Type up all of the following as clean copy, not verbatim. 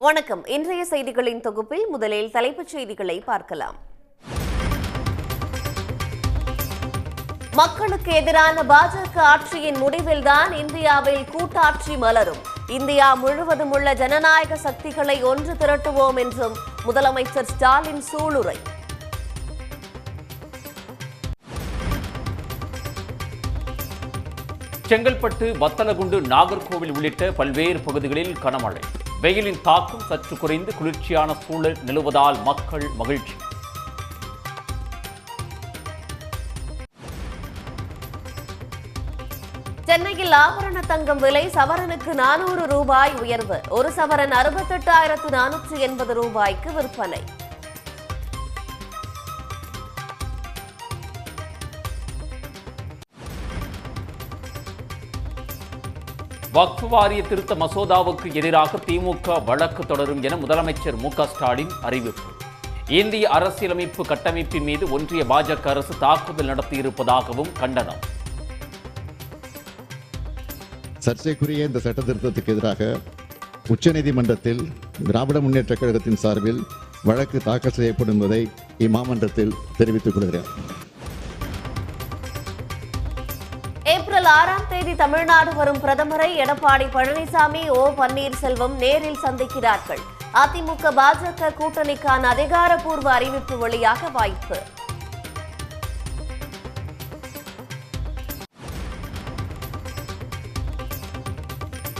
வணக்கம். இன்றைய செய்திகளின் தொகுப்பில் முதலில் தலைப்புச் செய்திகளை பார்க்கலாம். மக்களுக்கு எதிரான பாஜக ஆட்சியின் முடிவில்தான் இந்தியாவில் கூட்டாட்சி மலரும். இந்தியா முழுவதும் உள்ள ஜனநாயக சக்திகளை ஒன்று திரட்டுவோம் என்றும் முதலமைச்சர் ஸ்டாலின் சூளுரை. செங்கல்பட்டு, வத்தலகுண்டு, நாகர்கோவில் உள்ளிட்ட பல்வேறு பகுதிகளில் கனமழை. வெயிலின் தாக்கம் சற்று குறைந்து குளிர்ச்சியான சூழல் நிலவுவதால் மக்கள் மகிழ்ச்சி. சென்னையில் ஆபரண தங்கம் விலை சவரனுக்கு 400 ரூபாய் உயர்வு. ஒரு சவரன் 68,480 ரூபாய்க்கு விற்பனை. வக்ஃப் வாரிய திருத்த மசோதாவுக்கு எதிராக திமுக வழக்கு தொடரும் என முதலமைச்சர் மு.க.ஸ்டாலின் அறிவிப்பு. இந்திய அரசியலமைப்பு கட்டமைப்பின் மீது ஒன்றிய பாஜக அரசு தாக்குதல் நடத்தியிருப்பதாகவும் கண்டனம். சர்ச்சைக்குரிய இந்த சட்ட திருத்தத்துக்கு எதிராக உச்சநீதிமன்றத்தில் திராவிட முன்னேற்றக் கழகத்தின் சார்பில் வழக்கு தாக்கல் செய்யப்படும் என்பதை இம்மாமன்றத்தில் தெரிவித்துக் கொள்கிறேன். ஏப்ரல் 6ஆம் தேதி தமிழ்நாடு வரும் பிரதமரை எடப்பாடி பழனிசாமி, ஓ பன்னீர்செல்வம் நேரில் சந்திக்கிறார்கள். அதிமுக பாஜக கூட்டணிக்கான அதிகாரப்பூர்வ அறிவிப்பு வெளியாக வாய்ப்பு.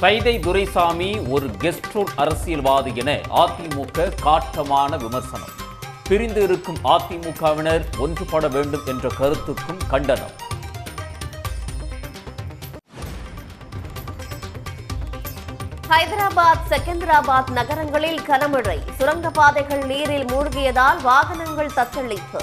சைதை துரைசாமி ஒரு கெஸ்ட் ரூல் அரசியல்வாதி என அதிமுக காட்டமான விமர்சனம். பிரிந்து இருக்கும் அதிமுகவினர் ஒன்றுபட வேண்டும் என்ற கருத்துக்கும் கண்டனம். ஹைதராபாத், செகந்திராபாத் நகரங்களில் கனமழை. சுரங்கப்பாதைகள் நீரில் மூழ்கியதால் வாகனங்கள் தத்தளிப்பு.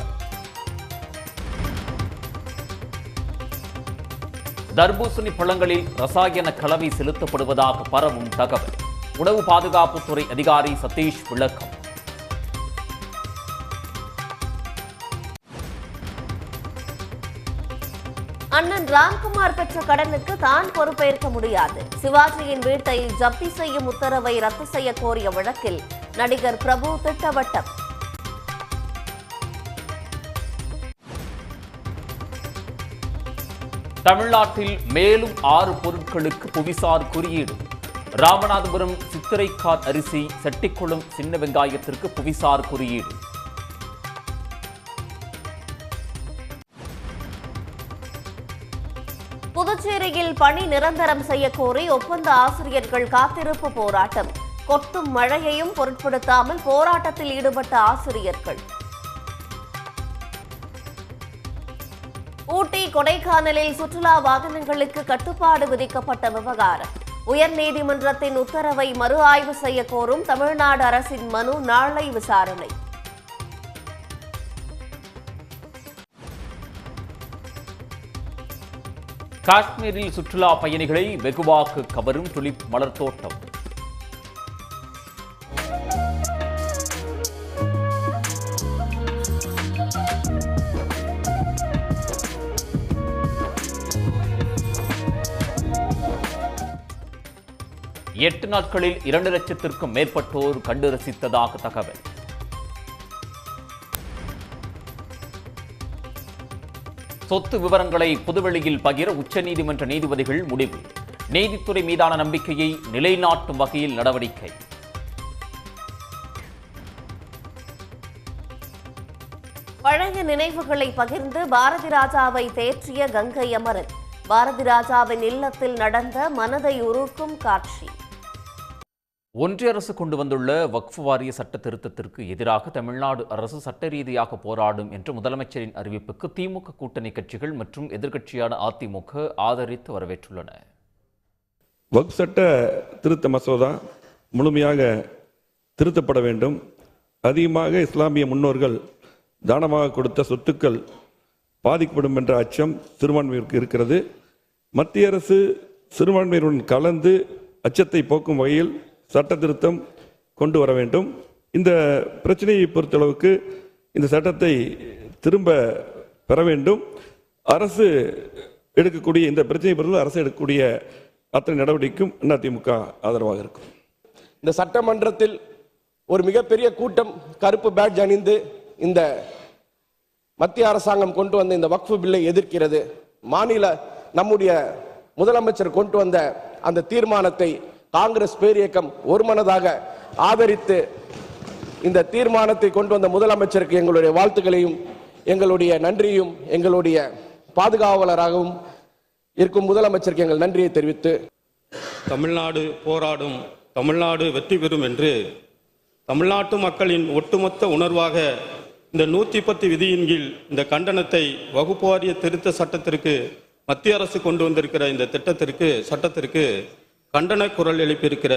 தர்பூசணி பழங்களில் ரசாயன கலவை செலுத்தப்படுவதாக பரவும் தகவல். உணவு பாதுகாப்புத்துறை அதிகாரி சதீஷ் விளக்கம். அண்ணன் ராம்குமார் பெற்ற கடனுக்கு தான் பொறுப்பேற்க முடியாது. சிவாஜியின் வீட்டை ஜப்தி செய்யும் உத்தரவை ரத்து செய்ய கோரிய வழக்கில் நடிகர் பிரபு திட்டவட்டம். தமிழ்நாட்டில் மேலும் 6 பொருட்களுக்கு புவிசார் குறியீடு. ராமநாதபுரம் சித்திரைக்கார் அரிசி, செட்டிக்குளம் சின்ன வெங்காயத்திற்கு புவிசார் குறியீடு. புதுச்சேரியில் பணி நிரந்தரம் செய்ய கோரி ஒப்பந்த ஆசிரியர்கள் காத்திருப்பு போராட்டம். கொட்டும் மழையையும் பொருட்படுத்தாமல் போராட்டத்தில் ஈடுபட்ட ஆசிரியர்கள். ஊட்டி, கொடைக்கானலில் சுற்றுலா வாகனங்களுக்கு கட்டுப்பாடு விதிக்கப்பட்ட விவகாரம். உயர்நீதிமன்றத்தின் உத்தரவை மறு ஆய்வு செய்ய கோரும் தமிழ்நாடு அரசின் மனு நாளை விசாரணை. காஷ்மீரில் சுற்றுலா பயணிகளை வெகுவாக கவரும் துலிப் மலர் தோட்டம். எட்டு நாட்களில் 2 லட்சத்திற்கும் மேற்பட்டோர் கண்டு ரசித்ததாக தகவல். சொத்து விவரங்களை பொதுவெளியில் பகிர உச்சநீதிமன்ற நீதிபதிகள் முடிவு. நீதித்துறை மீதான நம்பிக்கையை நிலைநாட்டும் வகையில் நடவடிக்கை. பழைய நினைவுகளை பகிர்ந்து பாரதி ராஜாவை தேற்றிய கங்கை அமரன். பாரதி ராஜாவின் இல்லத்தில் நடந்த மனதை உருக்கும் காட்சி. ஒன்றிய அரசு கொண்டு வந்துள்ள வக்ஃப் வாரிய சட்ட திருத்தத்திற்கு எதிராக தமிழ்நாடு அரசு சட்ட ரீதியாக போராடும் என்ற முதலமைச்சரின் அறிவிப்புக்கு திமுக கூட்டணி கட்சிகள் மற்றும் எதிர்க்கட்சியான அதிமுக ஆதரித்து வரவேற்றுள்ளன. வக்ஃப் சட்ட திருத்த மசோதா முழுமையாக திருத்தப்பட வேண்டும். அதிகமாக இஸ்லாமிய முன்னோர்கள் தானமாக கொடுத்த சொத்துக்கள் பாதிக்கப்படும் என்ற அச்சம் சிறுபான்மையினருக்கு இருக்கிறது. மத்திய அரசு சிறுபான்மையினருடன் கலந்து அச்சத்தை போக்கும் வகையில் சட்ட திருத்தம் கொண்டு வர வேண்டும். இந்த பிரச்சனையை பொறுத்தளவுக்கு இந்த சட்டத்தை திரும்ப பெற வேண்டும். அரசு எடுக்கக்கூடிய இந்த பிரச்சனை பொறுத்து அரசு எடுக்கக்கூடிய அத்தனை நடவடிக்கைக்கும் அதிமுக ஆதரவாக இருக்கும். இந்த சட்டமன்றத்தில் ஒரு மிகப்பெரிய கூட்டம் கருப்பு பேட்ஜ் அணிந்து இந்த மத்திய அரசாங்கம் கொண்டு வந்த இந்த வக்ஃபு பில்லை எதிர்க்கிறது. நம்முடைய முதலமைச்சர் கொண்டு வந்த அந்த தீர்மானத்தை காங்கிரஸ் பேரியக்கம் ஒருமனதாக ஆதரித்து இந்த தீர்மானத்தை கொண்டு வந்த முதலமைச்சருக்கு எங்களுடைய வாழ்த்துக்களையும் எங்களுடைய நன்றியும் எங்களுடைய பாதுகாவலராகவும் இருக்கும் முதலமைச்சருக்கு எங்கள் நன்றியை தெரிவித்து, தமிழ்நாடு போராடும், தமிழ்நாடு வெற்றி பெறும் என்று தமிழ்நாட்டு மக்களின் ஒட்டுமொத்த உணர்வாக இந்த 110 விதியின் கீழ் இந்த கண்டனத்தை வகுப்பு வாரிய திருத்த சட்டத்திற்கு மத்திய அரசு கொண்டு வந்திருக்கிற இந்த சட்டத்திற்கு கண்டன குரல் எழுப்பியிருக்கிற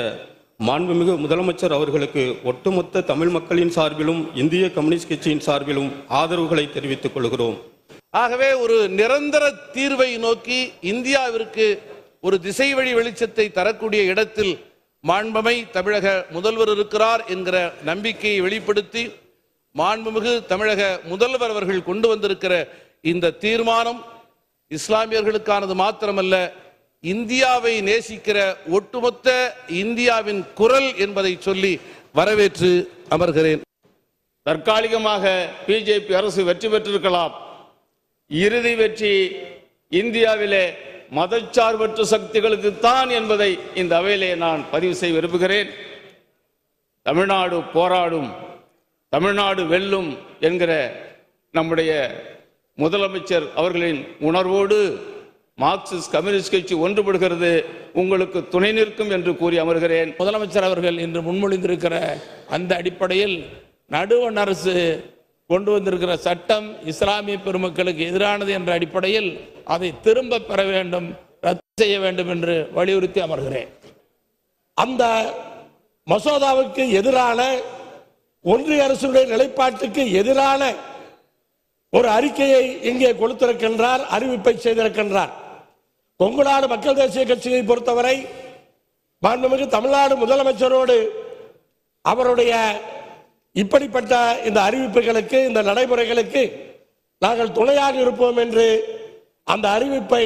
மாண்புமிகு முதலமைச்சர் அவர்களுக்கு ஒட்டுமொத்த தமிழ் மக்களின் சார்பிலும் இந்திய கம்யூனிஸ்ட் கட்சியின் சார்பிலும் ஆதரவுகளை தெரிவித்துக் கொள்கிறோம். ஆகவே ஒரு நிரந்தர தீர்வை நோக்கி இந்தியாவிற்கு ஒரு திசை வழி வெளிச்சத்தை தரக்கூடிய இடத்தில் மாண்புமை தமிழக முதல்வர் இருக்கிறார் என்கிற நம்பிக்கையை வெளிப்படுத்தி, மாண்புமிகு தமிழக முதல்வர் அவர்கள் கொண்டு வந்திருக்கிற இந்த தீர்மானம் இஸ்லாமியர்களுக்கானது மாத்திரமல்ல, இந்தியாவை நேசிக்கிற ஒட்டுமொத்த இந்தியாவின் குரல் என்பதை சொல்லி வரவேற்று அமர்கிறேன். தற்காலிகமாக பிஜேபி அரசு வெற்றி பெற்றிருக்கலாம். இறுதி வெற்றி இந்தியாவிலே மதச்சார்பற்ற சக்திகளுக்கு தான் என்பதை இந்த அவையிலே நான் பதிவு செய்ய விரும்புகிறேன். தமிழ்நாடு போராடும், தமிழ்நாடு வெல்லும் என்கிற நம்முடைய முதலமைச்சர் அவர்களின் உணர்வோடு மார்க்சிஸ்ட் கம்யூனிஸ்ட் கட்சி ஒன்றுபடுகிறது, உங்களுக்கு துணை நிற்கும் என்று கூறி அமர்கிறேன். முதலமைச்சர் அவர்கள் இன்று முன்மொழிந்திருக்கிற அந்த அடிப்படையில் நடுவண் அரசு கொண்டு வந்திருக்கிற சட்டம் இஸ்லாமிய பெருமக்களுக்கு எதிரானது என்ற அடிப்படையில் அதை திரும்ப பெற வேண்டும், ரத்து செய்ய வேண்டும் என்று வலியுறுத்தி அமர்கிறேன். அந்த மசோதாவுக்கு எதிரான ஒன்றிய அரசுடைய நிலைப்பாட்டுக்கு எதிரான ஒரு அறிக்கையை இங்கே கொடுத்திருக்கின்றார், அறிவிப்பை செய்திருக்கின்றார். கொங்குநாடு மக்கள் தேசிய கட்சியை பொறுத்தவரை மாண்புமிகு தமிழ்நாடு முதலமைச்சரோடு அவருடைய இப்படிப்பட்ட இந்த அறிவிப்புகளுக்கு, இந்த நடைமுறைகளுக்கு நாங்கள் துணையாக இருப்போம் என்று அந்த அறிவிப்பை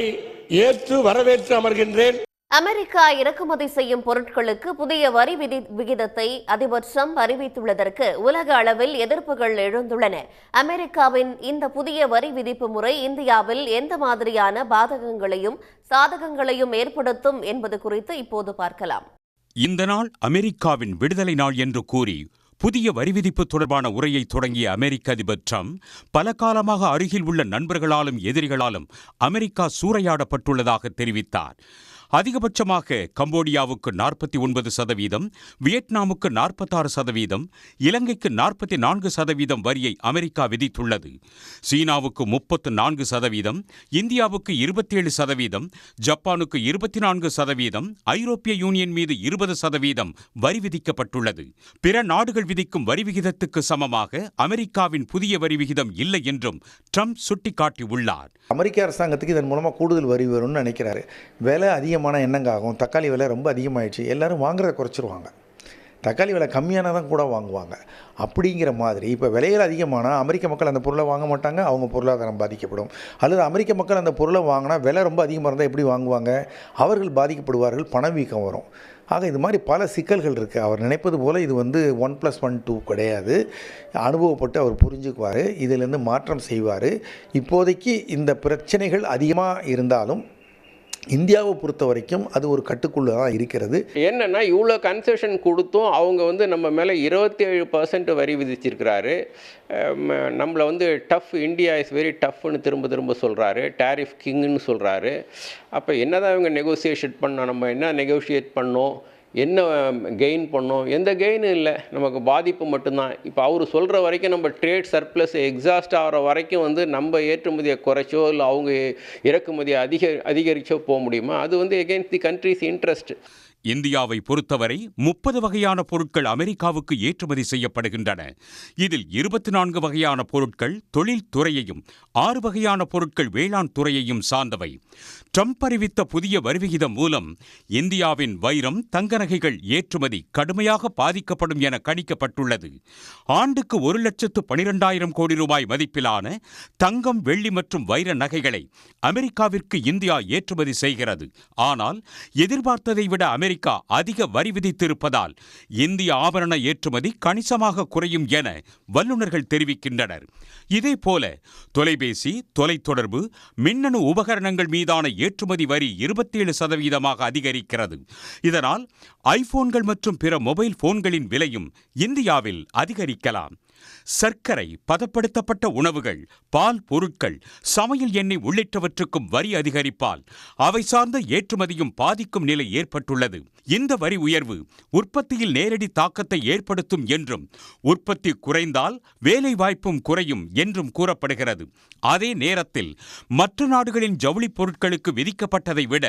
ஏற்று வரவேற்று அமர்கின்றேன். அமெரிக்கா இறக்குமதி செய்யும் பொருட்களுக்கு புதிய வரி விகிதத்தை அதிபர் ட்ரம்ப் அறிவித்துள்ளதற்கு உலக அளவில் எதிர்ப்புகள் எழுந்துள்ளன. அமெரிக்காவின் இந்த புதிய வரி விதிப்பு முறை இந்தியாவில் எந்த மாதிரியான பாதகங்களையும் சாதகங்களையும் ஏற்படுத்தும் என்பது குறித்து இப்போது பார்க்கலாம். இந்த நாள் அமெரிக்காவின் விடுதலை நாள் என்று கூறி புதிய வரி விதிப்பு தொடர்பான உரையை தொடங்கிய அமெரிக்க அதிபர் ட்ரம்ப் பல காலமாக அருகில் உள்ள நண்பர்களாலும் எதிரிகளாலும் அமெரிக்கா சூறையாடப்பட்டுள்ளதாக தெரிவித்தார். அதிகபட்சமாக கம்போடியாவுக்கு 49%, வியட்நாமுக்கு 46%, இலங்கைக்கு 44% வரியை அமெரிக்கா விதித்துள்ளது. சீனாவுக்கு 34%, இந்தியாவுக்கு 27%, ஜப்பானுக்கு 24%, ஐரோப்பிய யூனியன் மீது 20% வரி விதிக்கப்பட்டுள்ளது. பிற நாடுகள் விதிக்கும் வரி விகிதத்துக்கு சமமாக அமெரிக்காவின் புதிய வரி விகிதம் இல்லை என்றும் ட்ரம்ப் சுட்டிக்காட்டியுள்ளார். அமெரிக்க அரசாங்கத்துக்கு இதன் மூலமாக கூடுதல் வரி வரும்னு நினைக்கிறாரு. விலை அதிகமான என்னங்க ஆகும், தக்காளி விலை ரொம்ப அதிகமாகிடுச்சு, எல்லோரும் வாங்குறத குறைச்சிருவாங்க, தக்காளி விலை கம்மியான தான் கூட வாங்குவாங்க. அப்படிங்கிற மாதிரி இப்போ விலையில் அதிகமானால் அமெரிக்க மக்கள் அந்த பொருளை வாங்க மாட்டாங்க, அவங்க பொருளாதாரம் பாதிக்கப்படும். அல்லது அமெரிக்க மக்கள் அந்த பொருளை வாங்கினா விலை ரொம்ப அதிகமாக இருந்தால் எப்படி வாங்குவாங்க, அவர்கள் பாதிக்கப்படுவார்கள், பணவீக்கம் வரும். ஆக இது மாதிரி பல சிக்கல்கள் இருக்குது. அவர் நினைப்பது போல் இது 1+1=2 கிடையாது. அனுபவப்பட்டு அவர் புரிஞ்சுக்குவார், இதிலேருந்து மாற்றம் செய்வார். இப்போதைக்கு இந்த பிரச்சனைகள் அதிகமாக இருந்தாலும் இந்தியாவை பொறுத்த வரைக்கும் அது ஒரு கட்டுக்குள்ளே தான் இருக்கிறது. என்னென்னா இவ்வளோ கன்செஷன் கொடுத்தும் அவங்க நம்ம மேலே 27% வரி விதிச்சிருக்கிறாரு. நம்மளை டஃப், இந்தியா இஸ் வெரி டஃப்னு திரும்ப சொல்கிறாரு, டேரிஃப் கிங்னு சொல்கிறாரு. அப்போ என்ன தான் இவங்க நெகோசியேட் பண்ணோம், நம்ம என்ன நெகோஷியேட் பண்ணோம், என்ன கெயின் பண்ணோம், எந்த கெயினும் இல்லை, நமக்கு பாதிப்பு மட்டும்தான். இப்போ அவர் சொல்கிற வரைக்கும் நம்ம ட்ரேட் சர்ப்ளஸ் எக்ஸாஸ்ட் ஆகிற வரைக்கும் நம்ம ஏற்றுமதியை குறைச்சோ இல்லை அவங்க இறக்குமதியை அதிகரிச்சோ போக முடியுமா? அது எகெயின்ஸ்ட் தி கண்ட்ரிஸ் இன்ட்ரெஸ்ட். இந்தியாவை பொறுத்தவரை 30 வகையான பொருட்கள் அமெரிக்காவுக்கு ஏற்றுமதி செய்யப்படுகின்றன. இதில் 24 வகையான பொருட்கள் தொழில் துறையையும் 6 வகையான பொருட்கள் வேளாண் துறையையும் சார்ந்தவை. ட்ரம்ப் அறிவித்த புதிய வரிவிகிதம் மூலம் இந்தியாவின் வைரம், தங்க நகைகள் ஏற்றுமதி கடுமையாக பாதிக்கப்படும் என கணிக்கப்பட்டுள்ளது. ஆண்டுக்கு 1,12,000 கோடி ரூபாய் மதிப்பிலான தங்கம், வெள்ளி மற்றும் வைர நகைகளை அமெரிக்காவிற்கு இந்தியா ஏற்றுமதி செய்கிறது. ஆனால் எதிர்பார்த்ததை விட அமெரிக்கா அதிக வரி விதித்திருப்பதால் இந்திய ஆபரண ஏற்றுமதி கணிசமாக குறையும் என வல்லுநர்கள் தெரிவிக்கின்றனர். இதேபோல தொலைபேசி, தொலைத்தொடர்பு, மின்னணு உபகரணங்கள் மீதான ஏற்றுமதி வரி 27% அதிகரிக்கிறது. இதனால் ஐபோன்கள் மற்றும் பிற மொபைல் போன்களின் விலையும் இந்தியாவில் அதிகரிக்கலாம். சர்க்கரை, பதப்படுத்தப்பட்ட உணவுகள், பால் பொருட்கள், சமையல் எண்ணெய் உள்ளிட்டவற்றுக்கும் வரி அதிகரிப்பால் அவை சார்ந்த ஏற்றுமதியும் பாதிக்கும் நிலை ஏற்பட்டுள்ளது. இந்த வரி உயர்வு உற்பத்தியில் நேரடி தாக்கத்தை ஏற்படுத்தும் என்றும், உற்பத்தி குறைந்தால் வேலை வாய்ப்பும் குறையும் என்றும் கூறப்படுகிறது. அதே நேரத்தில் மற்ற நாடுகளின் ஜவுளி பொருட்களுக்கு விதிக்கப்பட்டதை விட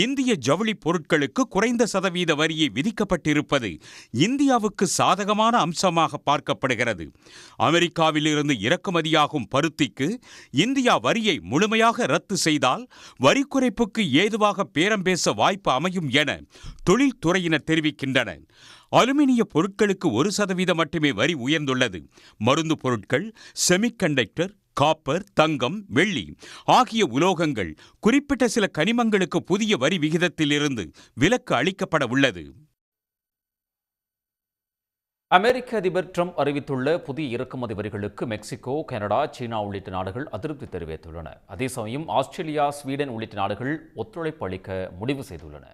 இந்திய ஜவுளி பொருட்களுக்கு குறைந்த சதவீத வரியை விதிக்கப்பட்டிருப்பது இந்தியாவுக்கு சாதகமான அம்சமாக பார்க்கப்படுகிறது. அமெரிக்காவிலிருந்து இறக்குமதியாகும் பருத்திக்கு இந்தியா வரியை முழுமையாக ரத்து செய்தால் வரி குறைப்புக்கு ஏதுவாக பேரம் பேச வாய்ப்பு அமையும் என தொழில்துறையினர் தெரிவிக்கின்றனர். அலுமினிய பொருட்களுக்கு 1% மட்டுமே வரி உயர்ந்துள்ளது. மருந்து பொருட்கள், செமிகண்டக்டர், காப்பர், தங்கம், வெள்ளி ஆகிய உலோகங்கள், குறிப்பிட்ட சில கனிமங்களுக்கு புதிய வரி விகிதத்திலிருந்து விலக்கு அளிக்கப்பட உள்ளது. அமெரிக்க அதிபர் ட்ரம்ப் அறிவித்துள்ள புதிய இறக்குமதி வரிகளுக்கு மெக்சிகோ, கனடா, சீனா உள்ளிட்ட நாடுகள் அதிருப்தி தெரிவித்துள்ளன. அதே சமயம் ஆஸ்திரேலியா, ஸ்வீடன் உள்ளிட்ட நாடுகள் ஒத்துழைப்பு அளிக்க முடிவு செய்துள்ளன.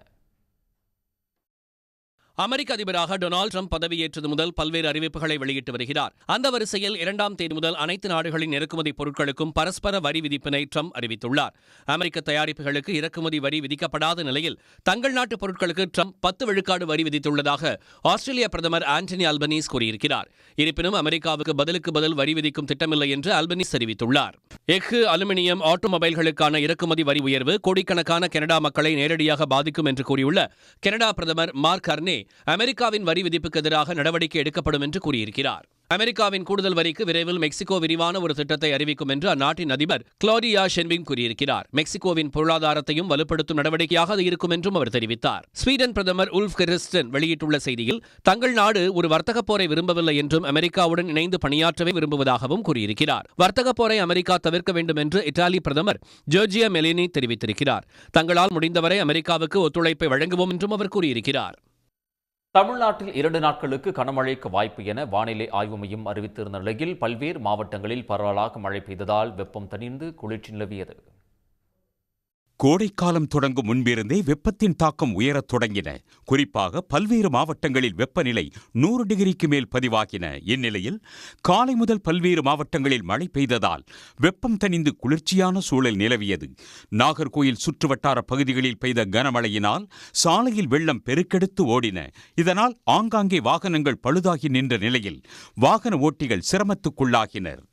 அமெரிக்க அதிபராக டொனால்டு ட்ரம்ப் பதவியேற்றது முதல் பல்வேறு அறிவிப்புகளை வெளியிட்டு வருகிறார். அந்த வரிசையில் 2ஆம் தேதி முதல் அனைத்து நாடுகளின் இறக்குமதி பொருட்களுக்கும் பரஸ்பர வரி விதிப்பினை ட்ரம்ப் அறிவித்துள்ளார். அமெரிக்க தயாரிப்புகளுக்கு இறக்குமதி வரி விதிக்கப்படாத நிலையில் தங்கள் நாட்டு பொருட்களுக்கு ட்ரம்ப் 10 விழுக்காடு வரி விதித்துள்ளதாக ஆஸ்திரேலிய பிரதமர் ஆண்டனி அல்பனீஸ் கூறியிருக்கிறார். இருப்பினும் அமெரிக்காவுக்கு பதிலுக்கு பதில் வரி விதிக்கும் திட்டமில்லை என்று அல்பனீஸ் தெரிவித்துள்ளார். எஃகு, அலுமினியம், ஆட்டோமொபைல்களுக்கான இறக்குமதி வரி உயர்வு கோடிக்கணக்கான கனடா மக்களை நேரடியாக பாதிக்கும் என்று கூறியுள்ள கனடா பிரதமர் மார்க் கார்னே அமெரிக்காவின் வரி விதிப்புக்கு எதிராக நடவடிக்கை எடுக்கப்படும் என்று கூறியிருக்கிறார். அமெரிக்காவின் கூடுதல் வரிக்கு விரைவில் மெக்சிகோ விரிவான ஒரு திட்டத்தை அறிவிக்கும் என்று அந்நாட்டின் அதிபர் கிளாடியா ஷென்பிங் கூறியிருக்கிறார். மெக்சிகோவின் பொருளாதாரத்தையும் வலுப்படுத்தும் நடவடிக்கையாக அது இருக்கும் என்றும் அவர் தெரிவித்தார். ஸ்வீடன் பிரதமர் உல்ஃப் கிறிஸ்டன் வெளியிட்டுள்ள செய்தியில் தங்கள் நாடு ஒரு வர்த்தக போரை விரும்பவில்லை என்றும் அமெரிக்காவுடன் இணைந்து பணியாற்றவே விரும்புவதாகவும் கூறியிருக்கிறார். வர்த்தக போரை அமெரிக்கா தவிர்க்க வேண்டும் என்று இத்தாலி பிரதமர் ஜோர்ஜியா மெலினி தெரிவித்திருக்கிறார். தங்களால் முடிந்தவரை அமெரிக்காவுக்கு ஒத்துழைப்பை வழங்குவோம் என்றும் அவர் கூறியிருக்கிறார். தமிழ்நாட்டில் 2 நாட்களுக்கு கனமழைக்கு வாய்ப்பு என வானிலை ஆய்வு மையம் அறிவித்திருந்த நிலையில் பல்வேறு மாவட்டங்களில் பரவலாக மழை பெய்ததால் வெப்பம் தணிந்து குளிர்ச்சி நிலவியது. கோடைக்காலம் தொடங்கும் முன்பிருந்தே வெப்பத்தின் தாக்கம் உயரத் தொடங்கின. குறிப்பாக பல்வேறு மாவட்டங்களில் வெப்பநிலை 100 டிகிரிக்கு மேல் பதிவாகின. இந்நிலையில் காலை முதல் பல்வேறு மாவட்டங்களில் மழை பெய்ததால் வெப்பம் தணிந்து குளிர்ச்சியான சூழல் நிலவியது. நாகர்கோயில் சுற்றுவட்டார பகுதிகளில் பெய்த கனமழையினால் சாலையில் வெள்ளம் பெருக்கெடுத்து ஓடின. இதனால் ஆங்காங்கே வாகனங்கள் பழுதாகி நின்ற நிலையில் வாகன ஓட்டிகள் சிரமத்துக்குள்ளாகினர்.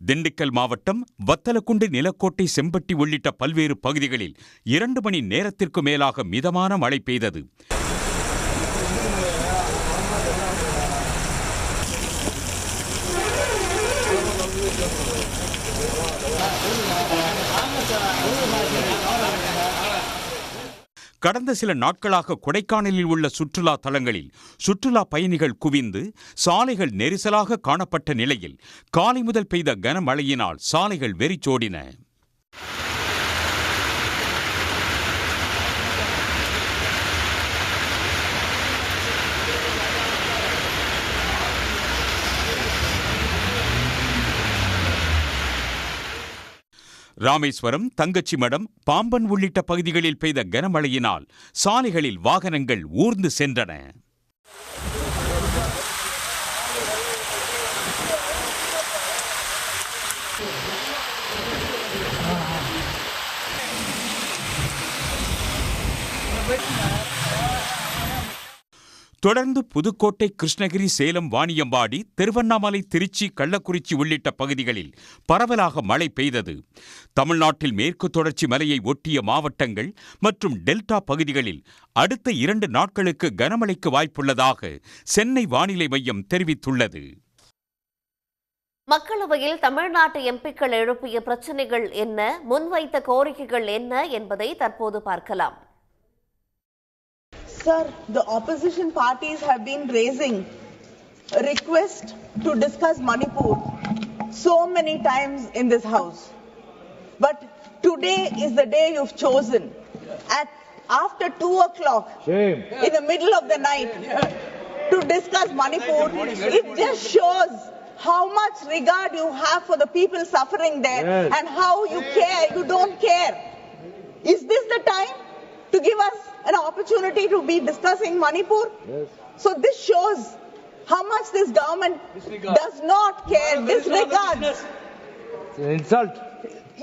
திண்டுக்கல் மாவட்டம் வத்தலக்குண்டு, நிலக்கோட்டை, செம்பட்டி உள்ளிட்ட பல்வேறு பகுதிகளில் 2 மணி நேரத்திற்கு மேலாக மிதமான மழை பெய்தது. கடந்த சில நாட்களாக கொடைக்கானலில் உள்ள சுற்றுலா தலங்களில் சுற்றுலா பயணிகள் குவிந்து சாலைகள் நெரிசலாக காணப்பட்ட நிலையில் காலை முதல் பெய்த கனமழையினால் சாலைகள் வெறிச்சோடின. ராமேஸ்வரம், தங்கச்சிமடம், பாம்பன் உள்ளிட்ட பகுதிகளில் பெய்த கனமழையினால் சாலைகளில் வாகனங்கள் ஊர்ந்து சென்றன. தொடர்ந்து புதுக்கோட்டை, கிருஷ்ணகிரி, சேலம், வாணியம்பாடி, திருவண்ணாமலை, திருச்சி, கள்ளக்குறிச்சி உள்ளிட்ட பகுதிகளில் பரவலாக மழை பெய்தது. தமிழ்நாட்டில் மேற்கு தொடர்ச்சி மலையை ஒட்டிய மாவட்டங்கள் மற்றும் டெல்டா பகுதிகளில் அடுத்த 2 நாட்களுக்கு கனமழைக்கு வாய்ப்புள்ளதாக சென்னை வானிலை மையம் தெரிவித்துள்ளது. மக்களவையில் தமிழ்நாட்டு எம்பிக்கள் எழுப்பிய பிரச்சினைகள் என்ன, முன்வைத்த கோரிக்கைகள் என்ன என்பதை தற்போது பார்க்கலாம். Sir, the opposition parties have been raising a request to discuss Manipur so many times in this house. But today is the day you've chosen. After 2 o'clock, in the middle of the night, to discuss Manipur, it just shows how much regard you have for the people suffering there and how you care. You don't care. Is this the time to give us an opportunity to be discussing Manipur? Yes. So this shows how much this government does not care, disregards. It's an insult.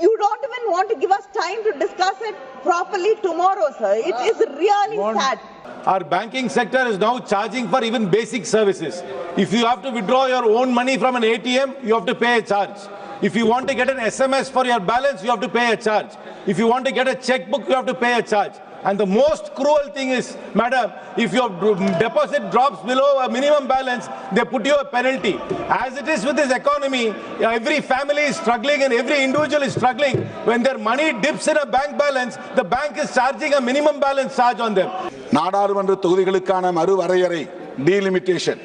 You don't even want to give us time to discuss it properly tomorrow, sir. It is really sad. Our banking sector is now charging for even basic services. If you have to withdraw your own money from an ATM, you have to pay a charge. If you want to get an SMS for your balance, you have to pay a charge. If you want to get a checkbook, you have to pay a charge. And the most cruel thing is, madam, if your deposit drops below a minimum balance, they put you a penalty. As it is with this economy, every family is struggling and every individual is struggling. When their money dips in a bank balance, the bank is charging a minimum balance charge on them. நாடாளுமன்ற தொகுதிகளுக்கான மறுவரையறை delimitation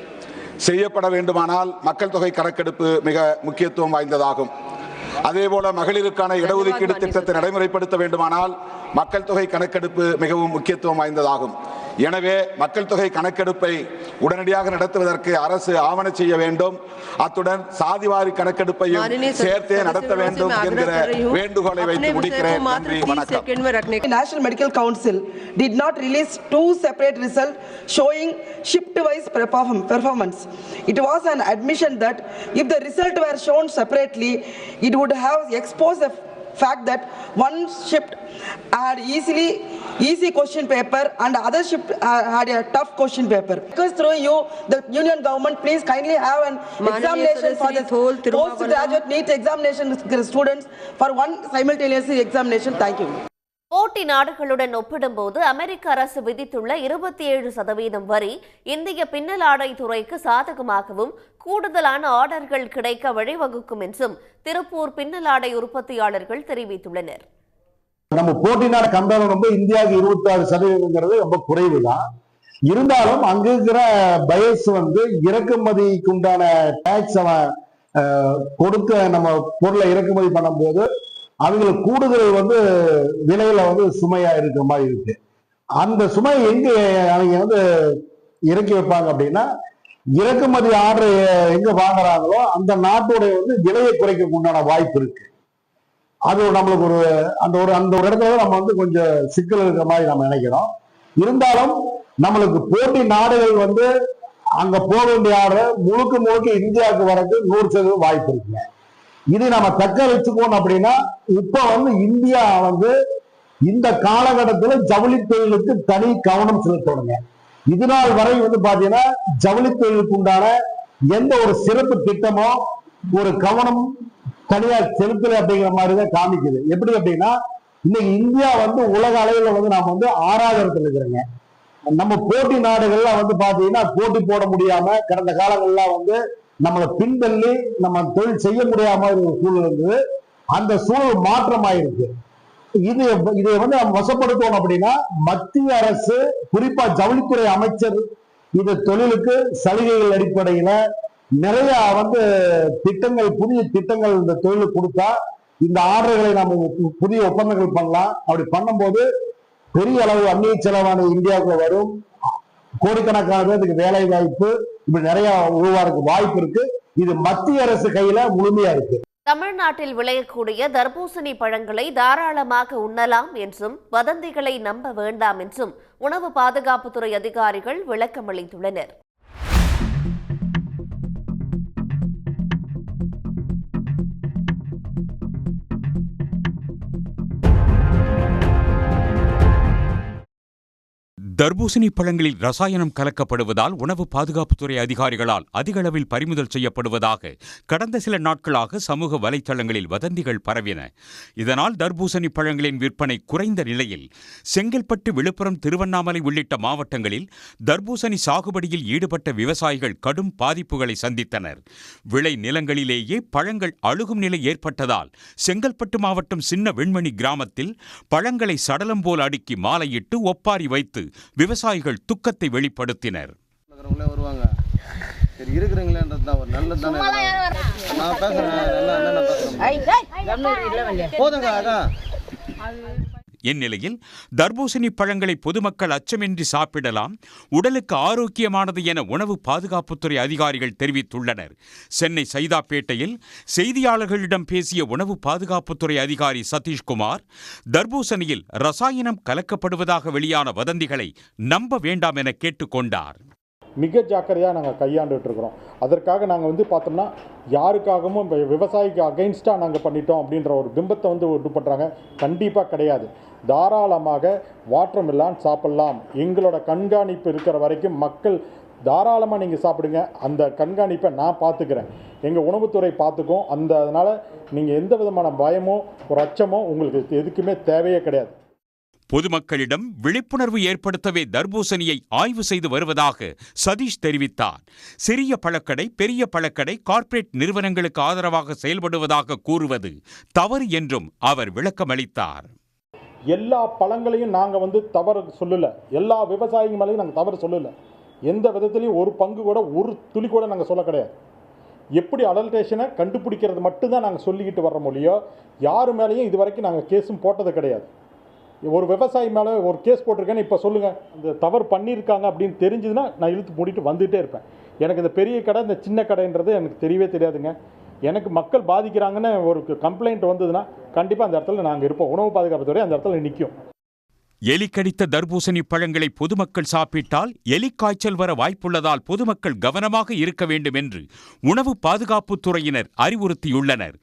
செய்யப்பட வேண்டுமானால் மக்கள் தொகை கணக்கெடுப்பு மிக முக்கியத்துவம் வாய்ந்ததாகும். அதேபோல மகளிருக்கான இடஒதுக்கீடு திட்டத்தை நடைமுறைப்படுத்த வேண்டுமானால் மக்கள் தொகை கணக்கெடுப்பு மிகவும் முக்கியத்துவம் வாய்ந்ததாகும். எனவே மக்கள் தொகை கணக்கெடுப்பை உடனடியாக நடத்துவதற்கு அரசு ஆவண செய்ய வேண்டும். அத்துடன் சாதிவாரி கணக்கெடுப்பையும் சேர்த்தே நடத்த வேண்டும் என்கிற வேண்டுகோளை வைத்து முடிக்கிறேன். நன்றி, வணக்கம். National Medical Council did not release 2 separate results showing shift-wise performance. It was an admission that if the result were shown separately, it would have exposed the fact that one shift had easy question paper and other shift had a tough question paper. Because through you, the union government, please kindly have an examination for the postgraduate NEET examination students for one simultaneous examination. Thank you. போட்டி நாடுகளுடன் ஒப்பிடும்போது அமெரிக்க அரசு விதித்துள்ள 27% வரி இந்திய பின்னலாடை துறைக்கு சாதகமாகவும் கூடுதலான ஆர்டர்கள் கிடைக்க வழிவகுக்கும் என்றும் திருப்பூர் பின்னலாடை உற்பத்தியாளர்கள் தெரிவித்துள்ளனர். நம்ம போட்டி நாடு கம்பேர் ரொம்ப இந்தியாவுக்கு 26% ரொம்ப குறைவு தான். இருந்தாலும் அங்க இருக்கிற பயஸ் இறக்குமதிக்கு உண்டான டாக்ஸ் கொடுக்க நம்ம பொருளை இறக்குமதி பண்ணும் போது அவங்களுக்கு கூடுதல் விலையில சுமையா இருக்கிற மாதிரி இருக்கு. அந்த சுமை எங்க அவங்க இறக்கி வைப்பாங்க அப்படின்னா, இறக்குமதி ஆர்டர் எங்க வாங்குறாங்களோ அந்த நாட்டுடைய விலையை குறைக்க உண்டான வாய்ப்பு இருக்கு. அது நம்மளுக்கு அந்த ஒரு இடத்துல நம்ம கொஞ்சம் சிக்கல் இருக்கிற மாதிரி நம்ம நினைக்கிறோம். இருந்தாலும் நம்மளுக்கு போட்டி நாடுகள் அங்க போக வேண்டிய ஆர்டர் முழுக்க இந்தியாவுக்கு வரது 100% வாய்ப்பு இருக்குங்க. இது நம்ம தக்க வச்சுக்கணும் அப்படின்னா, இப்ப இந்தியா இந்த காலகட்டத்தில் ஜவுளி தொழிலுக்கு தனி கவனம் செலுத்தணுங்க. இது நாள் வரை பாத்தீங்கன்னா ஜவுளி தொழிலுக்கு உண்டான எந்த ஒரு சிறப்பு திட்டமோ ஒரு கவனம் தனியா செலுத்தல அப்படிங்கிற மாதிரிதான் காமிக்குது. எப்படி அப்படின்னா, இன்னைக்கு இந்தியா உலக அளவில் நாம 6வது இடத்துல இருக்கிறோங்க. நம்ம போட்டி நாடுகள்லாம் பாத்தீங்கன்னா போட்டி போட முடியாம கடந்த காலங்கள்லாம் நம்மளை பின்தள்ளி நம்ம தொழில் செய்ய முடியாம ஒரு சூழல் இருந்தது. அந்த சூழல் மாற்றமாயிருக்கு. இதை நம்ம வசப்படுத்தணும் அப்படின்னா, மத்திய அரசு குறிப்பா ஜவுளித்துறை அமைச்சர் இந்த தொழிலுக்கு சலுகைகள் அடிப்படையில நிறைய திட்டங்கள், புதிய திட்டங்கள் இந்த தொழிலுக்கு கொடுத்தா இந்த ஆர்டர்களை நம்ம புதிய ஒப்பந்தங்கள் பண்ணலாம். அப்படி பண்ணும்போது பெரிய அளவு அந்நிய செலவான இந்தியாவுக்கு வரும். கோடிக்கணக்கான பேருக்கு வேலை வாய்ப்பு இப்படி நிறைய உருவாருக்கு வாய்ப்பு இருக்கு. இது மத்திய அரசு கையில முழுமையா இருக்கு. தமிழ்நாட்டில் விளையக்கூடிய தர்பூசணி பழங்களை தாராளமாக உண்ணலாம் என்றும் வதந்திகளை நம்ப வேண்டாம் என்றும் உணவு பாதுகாப்புத்துறை அதிகாரிகள் விளக்கமளித்துள்ளனர். தர்பூசணி பழங்களில் ரசாயனம் கலக்கப்படுவதால் உணவு பாதுகாப்புத்துறை அதிகாரிகளால் அதிக அளவில் பறிமுதல் செய்யப்படுவதாக கடந்த சில நாட்களாக சமூக வலைத்தளங்களில் வதந்திகள் பரவின. இதனால் தர்பூசணி பழங்களின் விற்பனை குறைந்த நிலையில் செங்கல்பட்டு, விழுப்புரம், திருவண்ணாமலை உள்ளிட்ட மாவட்டங்களில் தர்பூசணி சாகுபடியில் ஈடுபட்ட விவசாயிகள் கடும் பாதிப்புகளை சந்தித்தனர். விளை நிலங்களிலேயே பழங்கள் அழுகும் நிலை ஏற்பட்டதால் செங்கல்பட்டு மாவட்டம் சின்ன வெண்மணி கிராமத்தில் பழங்களை சடலம் போல் அடுக்கி மாலையிட்டு ஒப்பாரி வைத்து விவசாயிகள் துக்கத்தை வெளிப்படுத்தினர். வருவாங்க சரி இருக்கிறீங்களேன்றது தான் ஒரு நல்லது தானே. நான் பேசுறேன் போதுங்க. இந்நிலையில் தர்பூசணி பழங்களை பொதுமக்கள் அச்சமின்றி சாப்பிடலாம், உடலுக்கு ஆரோக்கியமானது என உணவு பாதுகாப்புத்துறை அதிகாரிகள் தெரிவித்துள்ளனர். சென்னை சைதாப்பேட்டையில் செய்தியாளர்களிடம் பேசிய உணவு பாதுகாப்புத்துறை அதிகாரி சதீஷ்குமார், தர்பூசணியில் ரசாயனம் கலக்கப்படுவதாக வெளியான வதந்திகளை நம்ப வேண்டாம் என கேட்டுக்கொண்டார். மிக ஜாக்கிரதையாக நாங்கள் கையாண்டுட்டு இருக்கிறோம். அதற்காக நாங்கள் பார்த்தோம்னா யாருக்காகவும் விவசாயிக்கு அகைன்ஸ்டாக நாங்கள் பண்ணிட்டோம் அப்படின்ற ஒரு பிம்பத்தை உண்டு பண்ணுறாங்க. கண்டிப்பாக கிடையாது. தாராளமாக வாட்டர்மெலான் சாப்பிட்லாம். எங்களோட கண்காணிப்பு இருக்கிற வரைக்கும் மக்கள் தாராளமாக நீங்கள் சாப்பிடுங்க. அந்த கண்காணிப்பை நான் பார்த்துக்கிறேன், எங்கள் உணவுத்துறை பார்த்துக்கும். அதனால் நீங்கள் எந்த விதமான பயமோ ஒரு அச்சமோ உங்களுக்கு எதுக்குமே தேவையே கிடையாது. பொதுமக்களிடம் விழிப்புணர்வு ஏற்படுத்தவே தர்பூசணியை ஆய்வு செய்து வருவதாக சதீஷ் தெரிவித்தார். சிறிய பழக்கடை, பெரிய பழக்கடை கார்ப்பரேட் நிறுவனங்களுக்கு ஆதரவாக செயல்படுவதாக கூறுவது தவறு என்றும் அவர் விளக்கமளித்தார். எல்லா பழங்களையும் நாங்கள் தவறு சொல்லலை, எல்லா விவசாயிகள் மேலேயும் நாங்கள் தவறு சொல்லலை. எந்த விதத்துலையும் ஒரு பங்கு கூட, ஒரு துளி கூட நாங்கள் சொல்ல கிடையாது. எப்படி அடல்ட்ரேஷனை கண்டுபிடிக்கிறது மட்டும்தான் நாங்கள் சொல்லிக்கிட்டு வர்ற மொழியோ, யாரு மேலேயும் இது வரைக்கும் நாங்கள் கேஸும் போட்டது கிடையாது. ஒரு விவசாயி மேலே ஒரு கேஸ் போட்டிருக்கேன்னு இப்போ சொல்லுங்கள், இந்த தவறு பண்ணியிருக்காங்க அப்படின்னு தெரிஞ்சதுன்னா நான் இழுத்து மூடிட்டு வந்துகிட்டே இருப்பேன். எனக்கு இந்த பெரிய கடை, இந்த சின்ன கடைன்றது எனக்கு தெரியவே தெரியாதுங்க. எனக்கு மக்கள் பாதிக்கிறாங்கன்னு ஒரு கம்ப்ளைண்ட் வந்ததுன்னா கண்டிப்பாக அந்த இடத்துல நாங்கள் இருப்போம். உணவு பாதுகாப்புத்துறை அந்த இடத்துல நிற்கும். எலி கடித்த தர்பூசணி பழங்களை பொதுமக்கள் சாப்பிட்டால் எலிக்காய்ச்சல் வர வாய்ப்புள்ளதால் பொதுமக்கள் கவனமாக இருக்க வேண்டும் என்று உணவு பாதுகாப்புத்துறையினர் அறிவுறுத்தியுள்ளனர்.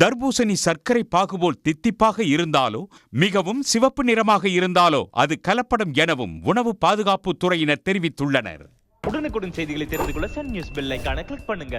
தர்பூசணி சர்க்கரை பாகு போல் தித்திப்பாக இருந்தாலோ மிகவும் சிவப்பு நிறமாக இருந்தாலோ அது கலப்படம் எனவும் உணவு பாதுகாப்புத்துறையினர் தெரிவித்துள்ளனர். உடனுக்குடன் செய்திகளை தெரிந்து கொள்ள சன் நியூஸ் பெல் ஐகானை கிளிக் பண்ணுங்க.